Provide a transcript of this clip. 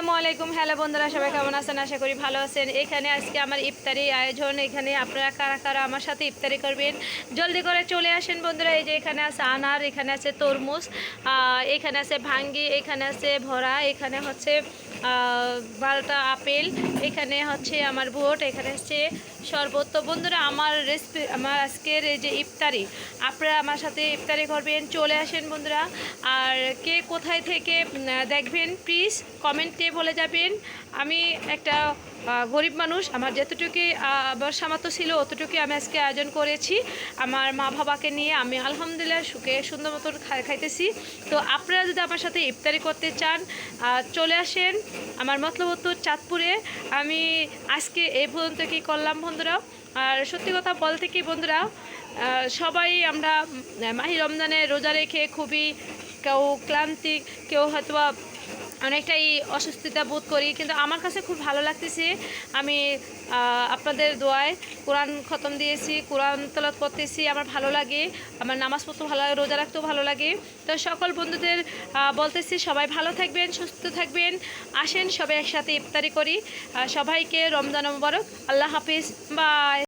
আসসালামু আলাইকুম। হ্যালো বন্ধুরা, সবাই কেমন আছেন? আশা করি ভালো আছেন। এখানে আজকে আমার ইফতারি আয়োজন। এখানে আপনারা কারা কারা আমার সাথে ইফতারি করবেন জলদি করে চলে আসেন বন্ধুরা। এই যে এখানে আছে আনার, এখানে আছে তরমুজ, এখানে আছে ভাঙ্গি, এখানে আছে ভরা, এখানে হচ্ছে বারোটা আপেল, এখানে হচ্ছে আমার ভোট, এখানে হচ্ছে শরবত। তো বন্ধুরা, আমার রেসিপি, আমার আজকের এই যে ইফতারি, আপনারা আমার সাথে ইফতারি করবেন, চলে আসেন বন্ধুরা। আর কে কোথায় থেকে দেখবেন প্লিজ কমেন্টে বলে যাবেন। আমি একটা গরিব মানুষ, আমার যেতটুকু আবার সামর্থ্য ছিল অতটুকু আমি আজকে আয়োজন করেছি আমার মা বাবাকে নিয়ে। আমি আলহামদুলিল্লাহ সুখে সুন্দর মতন খাইতেছি। তো আপনারা যদি আমার সাথে ইফতারি করতে চান চলে আসেন আমার মতলব উত্তর চাঁদপুরে। আমি আজকে এই পর্যন্ত কি করলাম বন্ধুরা। আর সত্যি কথা বলতে কি বন্ধুরা, সবাই আমরা মাহি রমজানে রোজা রেখে খুবই কেউ ক্লান্তি, কেউ হয়তো অনেকটাই অসুস্থতা বোধ করি, কিন্তু আমার কাছে খুব ভালো লাগতেছে। আমি আপনাদের দোয়ায় কোরআন খতম দিয়েছি, কোরআন তেলাওয়াত করতেছি, আমার ভালো লাগে, আমার নামাজ পড়তে ভালো লাগে, রোজা রাখতেও ভালো লাগে। তো সকল বন্ধুদের বলতেছি সবাই ভালো থাকবেন, সুস্থ থাকবেন, আসেন সবাই একসাথে ইফতারি করি। সবাইকে রমজান মোবারক, আল্লাহ হাফিজ, বাই।